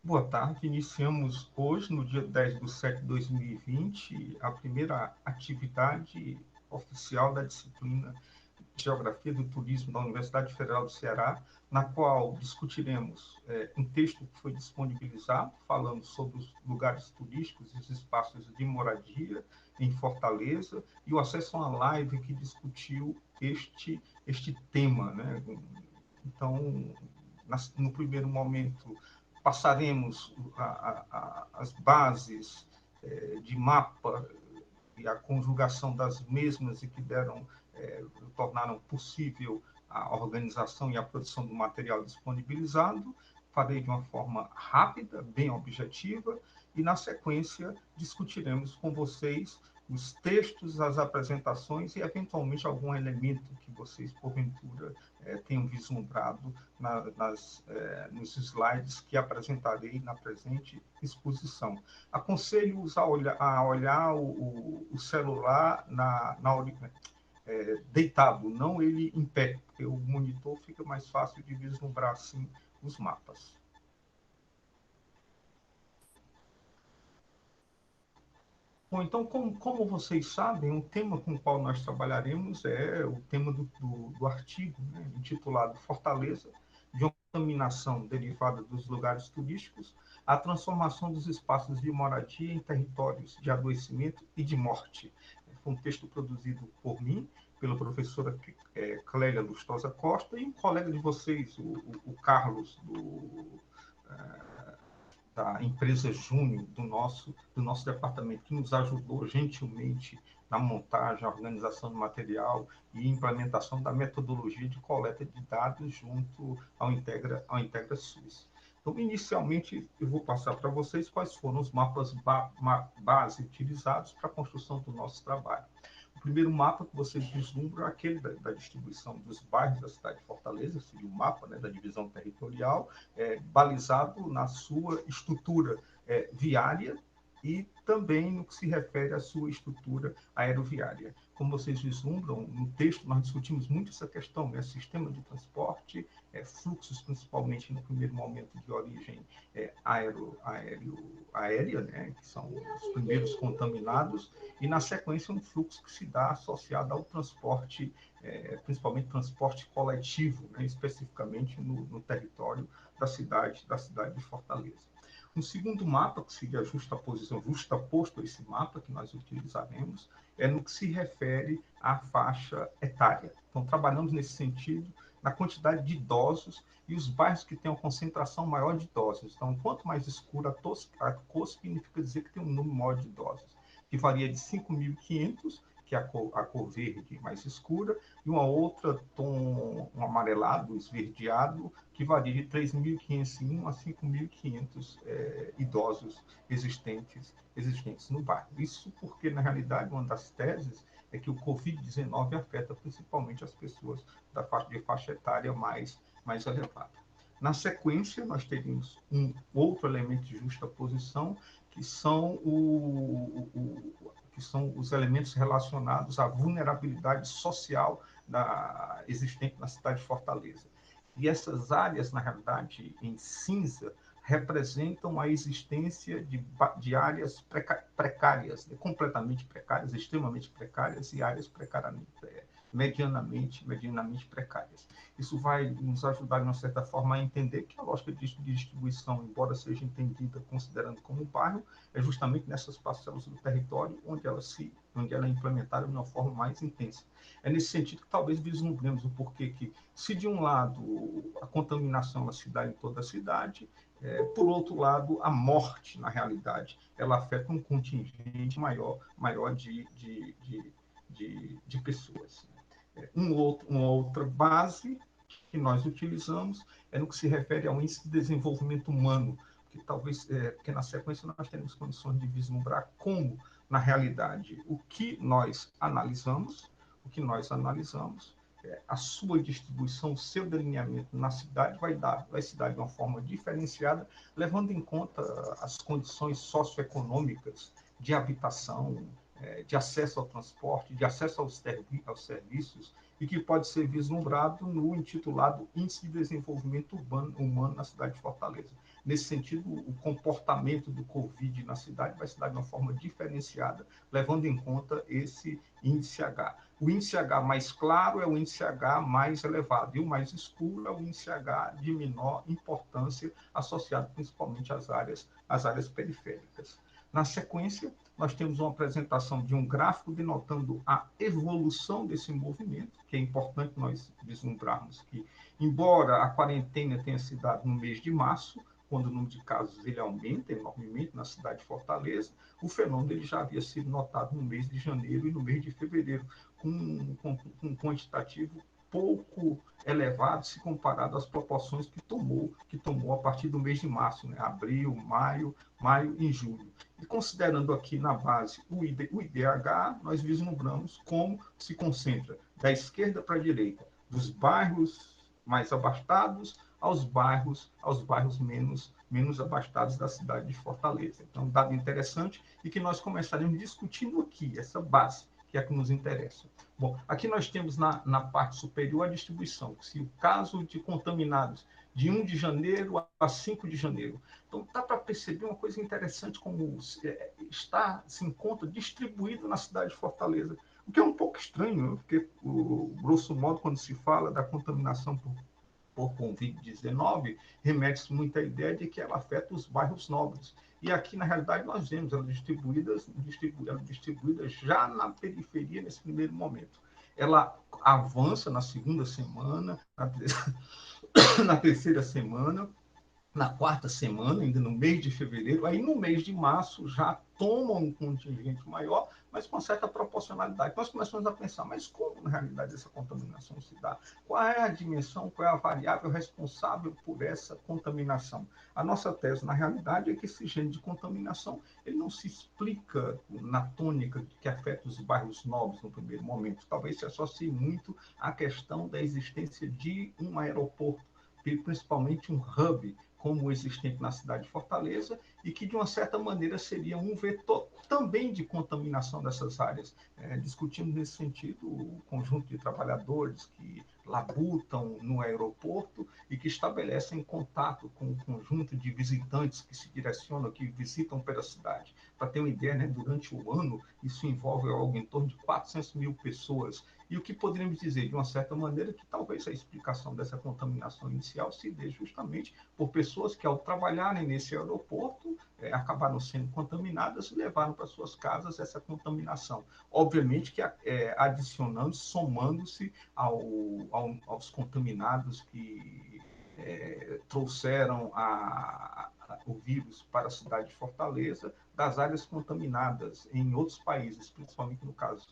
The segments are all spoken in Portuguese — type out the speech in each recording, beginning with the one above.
Boa tarde. Iniciamos hoje, no dia 10/7/2020, a primeira atividade oficial da disciplina Geografia do Turismo da Universidade Federal do Ceará, na qual discutiremos um texto que foi disponibilizado, falando sobre os lugares turísticos e os espaços de moradia em Fortaleza, e o acesso a uma live que discutiu este tema, né? Então, no primeiro momento, passaremos as bases de mapa e a conjugação das mesmas e que tornaram possível a organização e a produção do material disponibilizado. Farei de uma forma rápida, bem objetiva, e, na sequência, discutiremos com vocês os textos, as apresentações e, eventualmente, algum elemento que vocês, porventura, tenham vislumbrado nos slides que apresentarei na presente exposição. Aconselho-os a olhar o celular deitado, não ele em pé, porque o monitor fica mais fácil de vislumbrar assim os mapas. Bom, então, como vocês sabem, o tema com o qual nós trabalharemos é o tema do artigo, né, intitulado Fortaleza, de uma contaminação derivada dos lugares turísticos, a transformação dos espaços de moradia em territórios de adoecimento e de morte. Foi um texto produzido por mim, pela professora Clélia Lustosa Costa, e um colega de vocês, o Carlos, da empresa Júnior do nosso departamento, que nos ajudou gentilmente na montagem, organização do material e implementação da metodologia de coleta de dados junto ao Integra SUS. Então, inicialmente, eu vou passar para vocês quais foram os mapas base utilizados para a construção do nosso trabalho. O primeiro mapa que vocês vislumbram é aquele da distribuição dos bairros da cidade de Fortaleza, seria o mapa, né, da divisão territorial, balizado na sua estrutura viária e também no que se refere à sua estrutura aeroviária. Como vocês vislumbram, no texto nós discutimos muito essa questão, né? Sistema de transporte, fluxos principalmente no primeiro momento de origem aérea, né? Que são os primeiros contaminados, e na sequência um fluxo que se dá associado ao transporte, principalmente transporte coletivo, né? Especificamente no território da cidade de Fortaleza. Um segundo mapa, que seria a justaposto a esse mapa que nós utilizaremos, é no que se refere à faixa etária. Então, trabalhamos nesse sentido na quantidade de idosos e os bairros que têm uma concentração maior de idosos. Então, quanto mais escura a cor, significa dizer que tem um número maior de idosos, que varia de 5.500, que é a cor verde mais escura, e uma outra tom um amarelado, esverdeado, que varia de 3.501 a 5.500 idosos existentes no bairro. Isso porque, na realidade, uma das teses é que o Covid-19 afeta principalmente as pessoas de faixa etária mais elevada. Na sequência, nós teríamos um outro elemento de justaposição, que são os elementos relacionados à vulnerabilidade social existente na cidade de Fortaleza. E essas áreas, na realidade, em cinza, representam a existência de áreas precárias, completamente precárias, extremamente precárias, e áreas medianamente precárias. Isso vai nos ajudar, de uma certa forma, a entender que a lógica de distribuição, embora seja entendida considerando como bairro, é justamente nessas parcelas do território onde ela é implementada de uma forma mais intensa. É nesse sentido que talvez vislumbremos o porquê que, se de um lado a contaminação se dá em toda a cidade, por outro lado, a morte, na realidade, ela afeta um contingente maior de pessoas. Uma outra base que nós utilizamos é no que se refere ao índice de desenvolvimento humano, porque na sequência nós teremos condições de vislumbrar como, na realidade, o que nós analisamos, a sua distribuição, o seu delineamento na cidade vai se dar de uma forma diferenciada, levando em conta as condições socioeconômicas de habitação, de acesso ao transporte, de acesso aos serviços, e que pode ser vislumbrado no intitulado Índice de Desenvolvimento Humano na cidade de Fortaleza. Nesse sentido, o comportamento do Covid na cidade vai se dar de uma forma diferenciada, levando em conta esse índice H. O índice H mais claro é o índice H mais elevado, e o mais escuro é o índice H de menor importância, associado principalmente às áreas periféricas. Na sequência, nós temos uma apresentação de um gráfico denotando a evolução desse movimento, que é importante nós vislumbrarmos que, embora a quarentena tenha se dado no mês de março, quando o número de casos ele aumenta enormemente na cidade de Fortaleza, o fenômeno ele já havia sido notado no mês de janeiro e no mês de fevereiro, com um quantitativo pouco elevado se comparado às proporções que tomou a partir do mês de março, né? Abril, maio e julho. E considerando aqui na base o IDH, nós vislumbramos como se concentra da esquerda para a direita, dos bairros mais abastados aos bairros menos abastados da cidade de Fortaleza. Então, um dado interessante e que nós começaremos discutindo aqui, essa base, que é a que nos interessa. Bom, aqui nós temos na parte superior a distribuição, se o caso de contaminados de 1 de janeiro a 5 de janeiro. Então, dá para perceber uma coisa interessante, como se encontra distribuído na cidade de Fortaleza, o que é um pouco estranho, porque, grosso modo, quando se fala da contaminação por Covid-19, remete-se muito à ideia de que ela afeta os bairros nobres. E aqui, na realidade, nós vemos elas distribuídas já na periferia nesse primeiro momento. Ela avança na segunda semana, na terceira semana, na quarta semana, ainda no mês de fevereiro, aí no mês de março já toma um contingente maior, mas com certa proporcionalidade. Nós começamos a pensar, mas como na realidade essa contaminação se dá? Qual é a dimensão, qual é a variável responsável por essa contaminação? A nossa tese, na realidade, é que esse gênero de contaminação ele não se explica na tônica que afeta os bairros nobres no primeiro momento. Talvez se associe muito à questão da existência de um aeroporto, principalmente um hub, como o existente na cidade de Fortaleza, e que, de uma certa maneira, seria um vetor também de contaminação dessas áreas. Discutimos, nesse sentido, o conjunto de trabalhadores que labutam no aeroporto e que estabelecem contato com o conjunto de visitantes que se direcionam, que visitam pela cidade. Para ter uma ideia, né, durante o ano, isso envolve algo em torno de 400 mil pessoas. E o que poderíamos dizer, de uma certa maneira, que talvez a explicação dessa contaminação inicial se dê justamente por pessoas que, ao trabalharem nesse aeroporto, acabaram sendo contaminadas e levaram para suas casas essa contaminação. Obviamente que adicionando, somando-se aos contaminados que trouxeram o vírus para a cidade de Fortaleza, das áreas contaminadas em outros países, principalmente no caso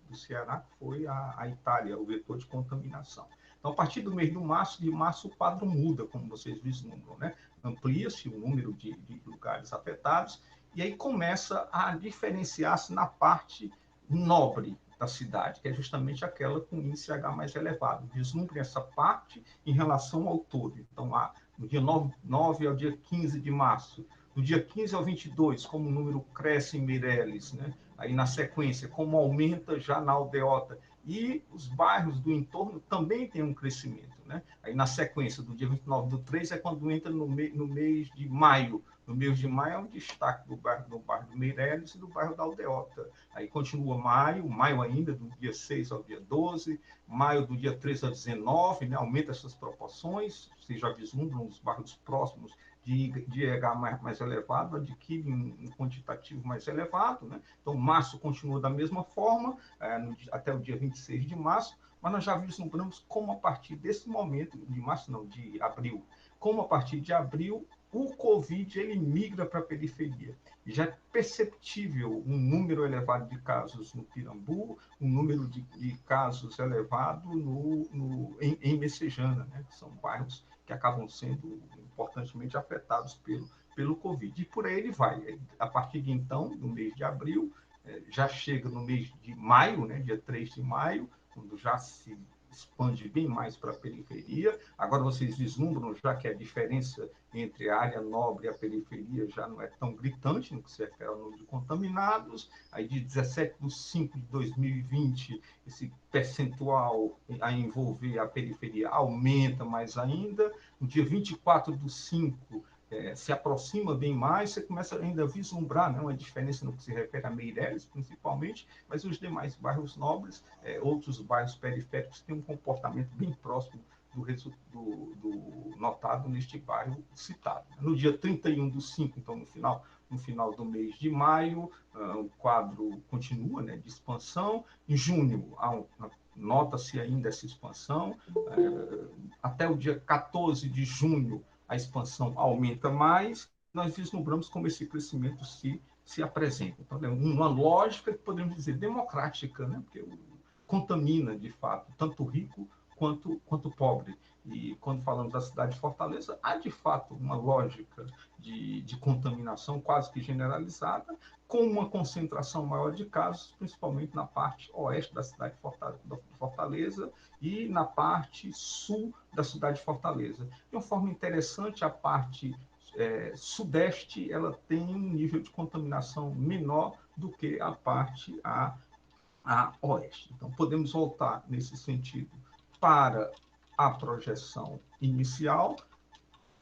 do Ceará, que foi a Itália, o vetor de contaminação. Então, a partir do mês de março, o quadro muda, como vocês vislumbram, né? Amplia-se o número de lugares afetados e aí começa a diferenciar-se na parte nobre da cidade, que é justamente aquela com índice H mais elevado. Vislumbre essa parte em relação ao todo. Então, no dia 9 ao dia 15 de março, do dia 15 ao 22, como o número cresce em Meireles, né? Aí na sequência, como aumenta já na Aldeota, e os bairros do entorno também têm um crescimento, né? Aí na sequência, do dia 29 do 3 é quando entra no mês de maio. No mês de maio é um destaque do bairro do Meireles e do bairro da Aldeota. Aí continua maio ainda, do dia 6 ao dia 12, maio do dia 13 ao 19, né? Aumenta essas proporções, vocês já vislumbram os bairros próximos de EH mais elevado, adquire um quantitativo mais elevado, né? Então, março continua da mesma forma, até o dia 26 de março, mas nós já vislumbramos como a partir desse momento, de abril, como a partir de abril, o Covid ele migra para a periferia. E já é perceptível um número elevado de casos no Pirambu, um número de casos elevado em Messejana, né? Que são bairros que acabam sendo importantemente afetados pelo Covid. E por aí ele vai. A partir de então, no mês de abril, já chega no mês de maio, né, dia 3 de maio, quando já se expande bem mais para a periferia. Agora vocês vislumbram já que a diferença entre a área nobre e a periferia já não é tão gritante no que se refere ao número de contaminados. Aí de 17/5/2020, esse percentual a envolver a periferia aumenta mais ainda. No dia 24/5, se aproxima bem mais, você começa ainda a vislumbrar, né, uma diferença no que se refere a Meireles, principalmente, mas os demais bairros nobres, outros bairros periféricos têm um comportamento bem próximo do notado neste bairro citado. No dia 31/5, então no final do mês de maio, o quadro continua, né, de expansão. Em junho, nota-se ainda essa expansão. Até o dia 14 de junho, a expansão aumenta mais. Nós vislumbramos como esse crescimento se apresenta. Então, é uma lógica que podemos dizer democrática, né? Porque contamina, de fato, tanto rico quanto pobre. E quando falamos da cidade de Fortaleza, há, de fato, uma lógica de contaminação quase que generalizada, com uma concentração maior de casos, principalmente na parte oeste da cidade de Fortaleza e na parte sul da cidade de Fortaleza. De uma forma interessante, a parte sudeste ela tem um nível de contaminação menor do que a parte a oeste. Então, podemos voltar, nesse sentido, para a projeção inicial,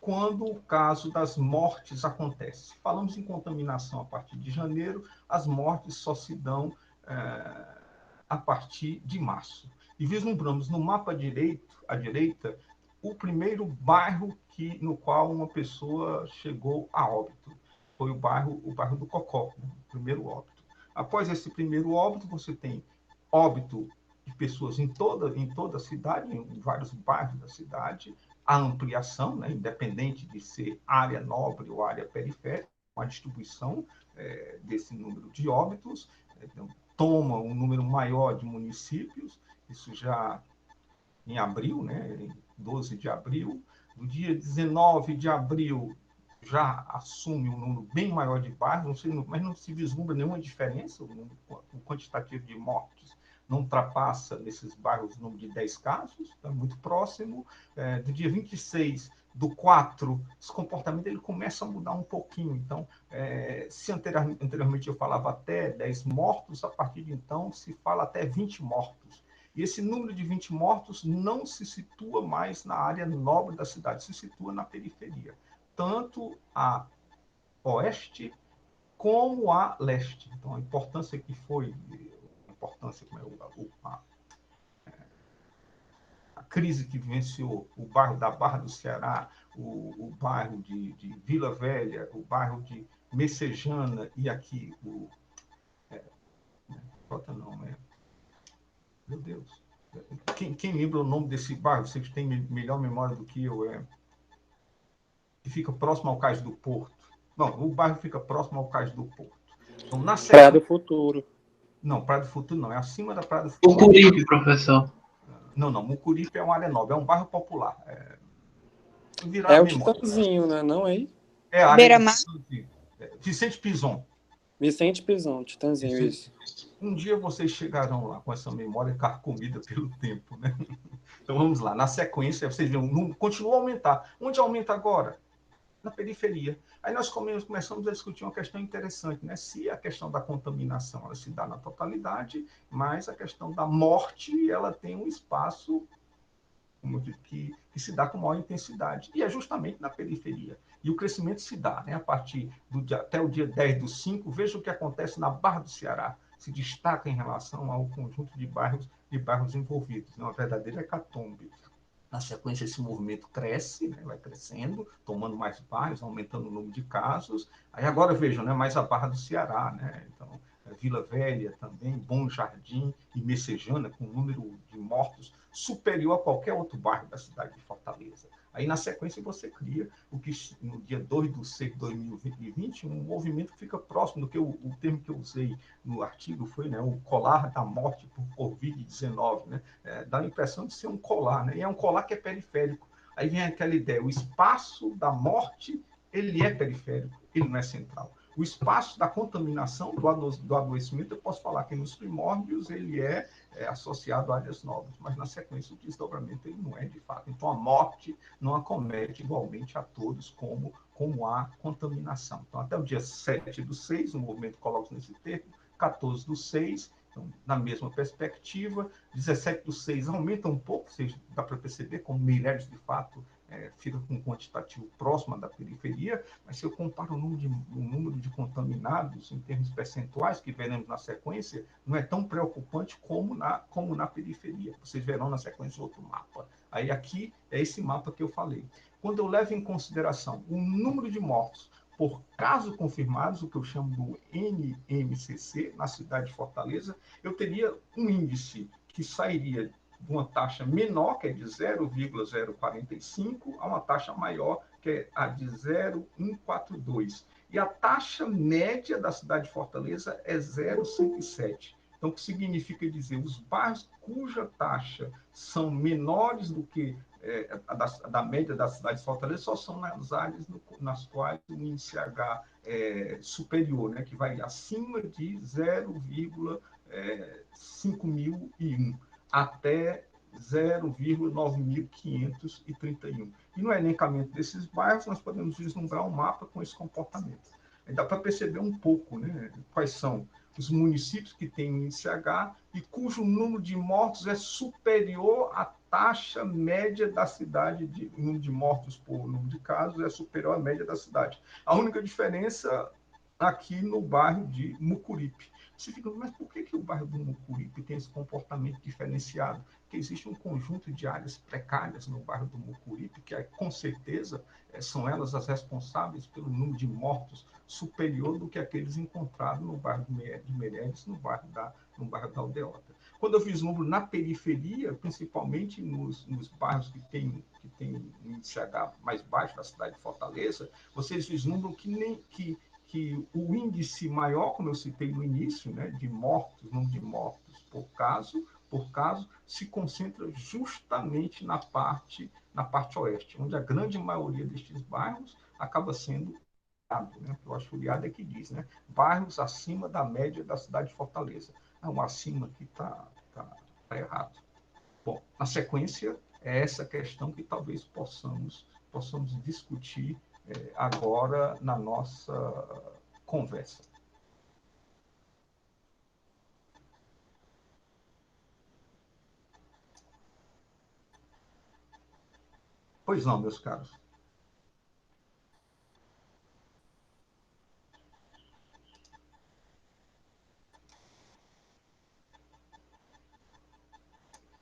quando o caso das mortes acontece. Falamos em contaminação a partir de janeiro, as mortes só se dão a partir de março. E vislumbramos no mapa à direita, o primeiro bairro no qual uma pessoa chegou a óbito. Foi o bairro do Cocó, né? O primeiro óbito. Após esse primeiro óbito, você tem óbito de pessoas em toda a cidade, em vários bairros da cidade, a ampliação, né, independente de ser área nobre ou área periférica, a distribuição desse número de óbitos, então, toma um número maior de municípios, isso já em abril, né, em 12 de abril. No dia 19 de abril, já assume um número bem maior de bairros, mas não se vislumbra nenhuma diferença, o quantitativo de mortes não ultrapassa, nesses bairros, o número de 10 casos, é muito próximo. Do dia 26/4, esse comportamento ele começa a mudar um pouquinho. Então, se anteriormente eu falava até 10 mortos, a partir de então se fala até 20 mortos. E esse número de 20 mortos não se situa mais na área nobre da cidade, se situa na periferia, tanto a oeste como a leste. Então, a importância que foi, a crise que vivenciou o bairro da Barra do Ceará, o bairro de Vila Velha, o bairro de Messejana e aqui meu Deus. Quem lembra o nome desse bairro? Você que tem melhor memória do que eu, que fica próximo ao Cais do Porto. Não, o bairro fica próximo ao Cais do Porto. Então, Praia do Futuro. Não, Praia do Futuro não, é acima da Praia do Futuro. Mucuripe, professor. Não, Mucuripe é uma área nobre, é um bairro popular. É o Titãzinho, né? Não é? É a área de Vicente Pison. Vicente Pison, Titãzinho, isso. Um dia vocês chegarão lá com essa memória carcomida pelo tempo, né? Então vamos lá. Na sequência, vocês viram, continua a aumentar. Onde aumenta agora? Na periferia. Aí nós começamos a discutir uma questão interessante, né? Se a questão da contaminação ela se dá na totalidade, mas a questão da morte ela tem um espaço que se dá com maior intensidade, e é justamente na periferia. E o crescimento se dá, né, a partir até o dia 10/5, veja o que acontece na Barra do Ceará, se destaca em relação ao conjunto de bairros envolvidos, né, uma verdadeira hecatombe. Na sequência, esse movimento cresce, né, vai crescendo, tomando mais bairros, aumentando o número de casos. Aí agora vejam, né, mais a Barra do Ceará, né, então, Vila Velha também, Bom Jardim e Messejana, com um número de mortos superior a qualquer outro bairro da cidade de Fortaleza. Aí, na sequência, você cria o que, no dia 2/6/2020, um movimento que fica próximo do que o termo que eu usei no artigo foi, né, o colar da morte por Covid-19, né? Dá a impressão de ser um colar, né? E é um colar que é periférico. Aí vem aquela ideia, o espaço da morte, ele é periférico, ele não é central. O espaço da contaminação, do adoecimento, eu posso falar que nos primórdios ele é associado a áreas novas, mas na sequência o desdobramento ele não é de fato. Então a morte não acomete igualmente a todos como a contaminação. Então até o dia 7/6, o movimento coloca nesse termo, 14/6, então, na mesma perspectiva, 17/6 aumenta um pouco, ou seja, dá para perceber como Meireles, de fato, fica com um quantitativo próximo da periferia, mas se eu comparo o número de contaminados em termos percentuais, que veremos na sequência, não é tão preocupante como na periferia. Vocês verão na sequência outro mapa. Aí aqui é esse mapa que eu falei. Quando eu levo em consideração o número de mortos por casos confirmados, o que eu chamo do NMCC, na cidade de Fortaleza, eu teria um índice que sairia de uma taxa menor, que é de 0,045, a uma taxa maior, que é a de 0,142. E a taxa média da cidade de Fortaleza é 0,107. Então, o que significa dizer, os bairros cuja taxa são menores do que da média da cidade de Fortaleza só são nas áreas nas quais o índice H é superior, né, que vai acima de 0,5001 até 0,9531. E no elencamento desses bairros, nós podemos vislumbrar um mapa com esse comportamento. Aí dá para perceber um pouco, né, quais são os municípios que têm índice H e cujo número de mortos é superior à taxa média da cidade, o número de mortos por número de casos é superior à média da cidade. A única diferença aqui no bairro de Mucuripe. Você fica, mas por que o bairro do Mucuripe tem esse comportamento diferenciado? Porque existe um conjunto de áreas precárias no bairro do Mucuripe, que com certeza são elas as responsáveis pelo número de mortos superior do que aqueles encontrados no bairro de Meireles, no bairro da Aldeota. Quando eu vislumbro na periferia, principalmente nos bairros que têm um índice H mais baixo da cidade de Fortaleza, vocês vislumbram que o índice maior, como eu citei no início, né, de mortos, número de mortos por caso, se concentra justamente na parte oeste, onde a grande maioria destes bairros acaba sendo, né, eu acho que o Liado é que diz, né, bairros acima da média da cidade de Fortaleza. É um acima que está errado. Bom, na sequência, é essa questão que talvez possamos discutir agora na nossa conversa. Pois não, meus caros.